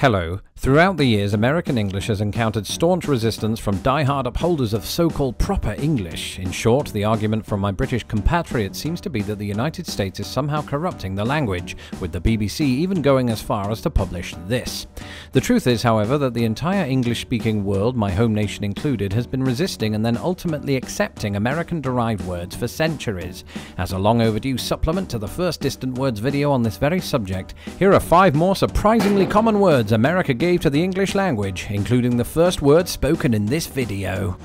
Hello. Throughout the years, American English has encountered staunch resistance from die-hard upholders of so-called proper English. In short, the argument from my British compatriots seems to be that the United States is somehow corrupting the language, with the BBC even going as far as to publish this. The truth is, however, that the entire English-speaking world, my home nation included, has been resisting and then ultimately accepting American-derived words for centuries. As a long-overdue supplement to the first Distant Words video on this very subject, here are 5 more surprisingly common words America gave to the English language, including the first word spoken in this video.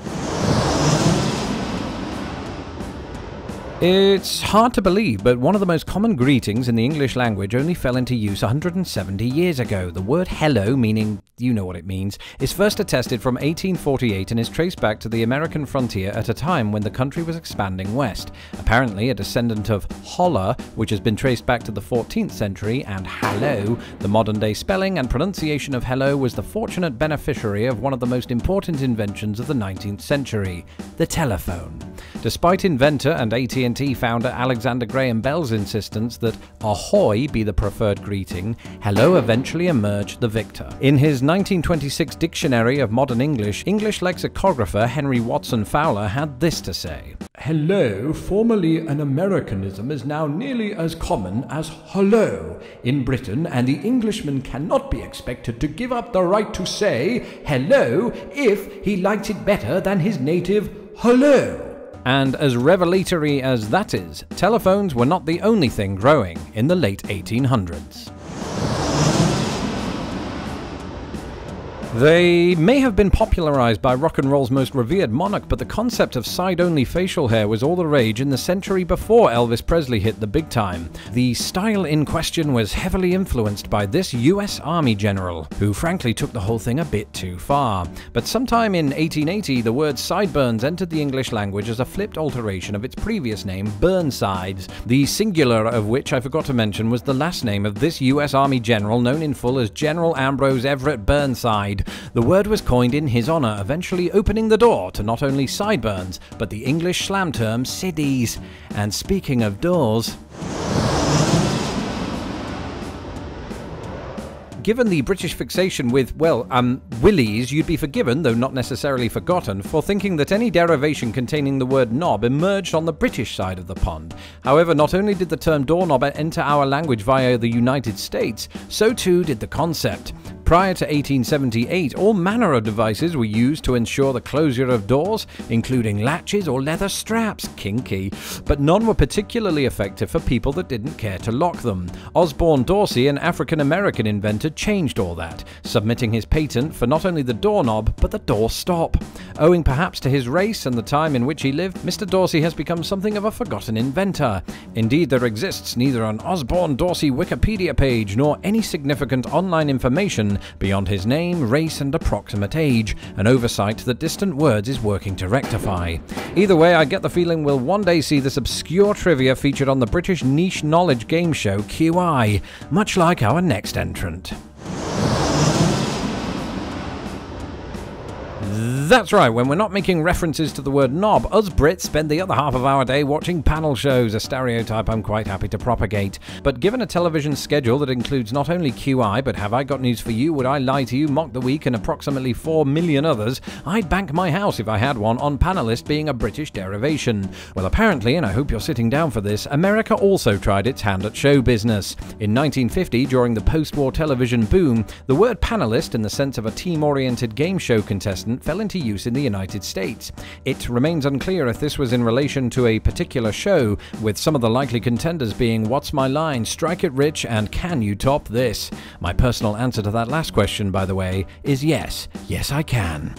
It's hard to believe, but one of the most common greetings in the English language only fell into use 170 years ago. The word hello, meaning you know what it means, is first attested from 1848 and is traced back to the American frontier at a time when the country was expanding west. Apparently, a descendant of holler, which has been traced back to the 14th century, and hallo, the modern-day spelling and pronunciation of hello, was the fortunate beneficiary of one of the most important inventions of the 19th century, the telephone. Despite inventor and AT&T founder Alexander Graham Bell's insistence that ahoy be the preferred greeting, hello eventually emerged the victor. In his 1926 Dictionary of Modern English, English lexicographer Henry Watson Fowler had this to say: "Hello, formerly an Americanism, is now nearly as common as hello in Britain, and the Englishman cannot be expected to give up the right to say hello if he likes it better than his native hello." And as revelatory as that is, telephones were not the only thing growing in the late 1800s. They may have been popularized by rock and roll's most revered monarch, but the concept of side-only facial hair was all the rage in the century before Elvis Presley hit the big time. The style in question was heavily influenced by this US Army general, who frankly took the whole thing a bit too far. But sometime in 1880, the word sideburns entered the English language as a flipped alteration of its previous name, Burnsides, the singular of which I forgot to mention was the last name of this US Army general, known in full as General Ambrose Everett Burnside. The word was coined in his honor, eventually opening the door to not only sideburns, but the English slang term siddies. And speaking of doors, given the British fixation with, well, willies, you'd be forgiven, though not necessarily forgotten, for thinking that any derivation containing the word knob emerged on the British side of the pond. However, not only did the term doorknob enter our language via the United States, so too did the concept. Prior to 1878, all manner of devices were used to ensure the closure of doors, including latches or leather straps, kinky, but none were particularly effective for people that didn't care to lock them. Osborne Dorsey, an African-American inventor, changed all that, submitting his patent for not only the doorknob, but the doorstop. Owing perhaps to his race and the time in which he lived, Mr. Dorsey has become something of a forgotten inventor. Indeed, there exists neither an Osborne Dorsey Wikipedia page nor any significant online information beyond his name, race, and approximate age, an oversight that Distant Words is working to rectify. Either way, I get the feeling we'll one day see this obscure trivia featured on the British niche knowledge game show QI, much like our next entrant. That's right, when we're not making references to the word knob, us Brits spend the other half of our day watching panel shows, a stereotype I'm quite happy to propagate. But given a television schedule that includes not only QI, but Have I Got News For You, Would I Lie To You, Mock the Week, and approximately 4 million others, I'd bank my house if I had one on PANELIST being a British derivation. Well, apparently, and I hope you're sitting down for this, America also tried its hand at show business. In 1950, during the post-war television boom, the word panelist, in the sense of a team-oriented game show contestant, fell into use in the United States. It remains unclear if this was in relation to a particular show, with some of the likely contenders being What's My Line, Strike It Rich, and Can You Top This? My personal answer to that last question, by the way, is yes. Yes, I can.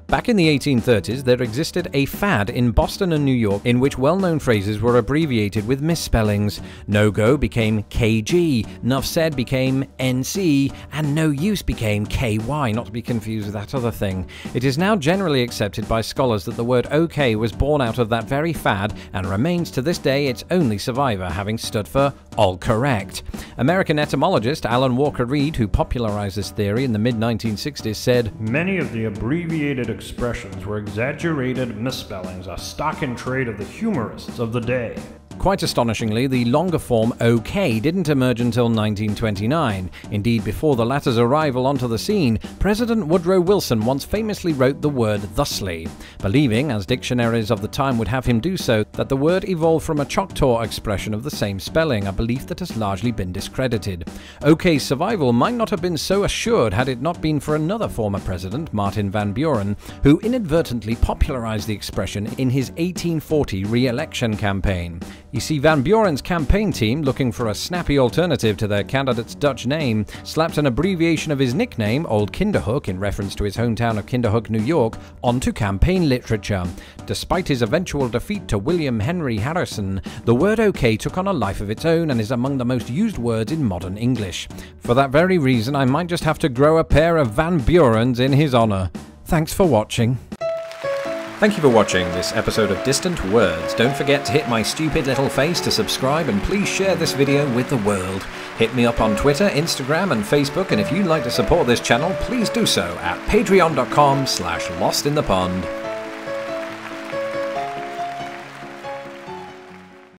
Back in the 1830s, there existed a fad in Boston and New York in which well-known phrases were abbreviated with misspellings. No-go became KG, Nuff said became NC, and no use became KY, not to be confused with that other thing. It is now generally accepted by scholars that the word OK was born out of that very fad and remains to this day its only survivor, having stood for all correct. American etymologist Alan Walker Reed, who popularized this theory in the mid-1960s, said, "Many of the abbreviated expressions were exaggerated misspellings, a stock in trade of the humorists of the day." Quite astonishingly, the longer form OK didn't emerge until 1929. Indeed, before the latter's arrival onto the scene, President Woodrow Wilson once famously wrote the word thusly, believing, as dictionaries of the time would have him do so, that the word evolved from a Choctaw expression of the same spelling, a belief that has largely been discredited. OK's survival might not have been so assured had it not been for another former president, Martin Van Buren, who inadvertently popularized the expression in his 1840 re-election campaign. You see, Van Buren's campaign team, looking for a snappy alternative to their candidate's Dutch name, slapped an abbreviation of his nickname, Old Kinderhook, in reference to his hometown of Kinderhook, New York, onto campaign literature. Despite his eventual defeat to William Henry Harrison, the word OK took on a life of its own and is among the most used words in modern English. For that very reason, I might just have to grow a pair of Van Burens in his honor. Thanks for watching. Thank you for watching this episode of Distant Words. Don't forget to hit my stupid little face to subscribe, and please share this video with the world. Hit me up on Twitter, Instagram and Facebook, and if you'd like to support this channel, please do so at patreon.com/lostinthepond.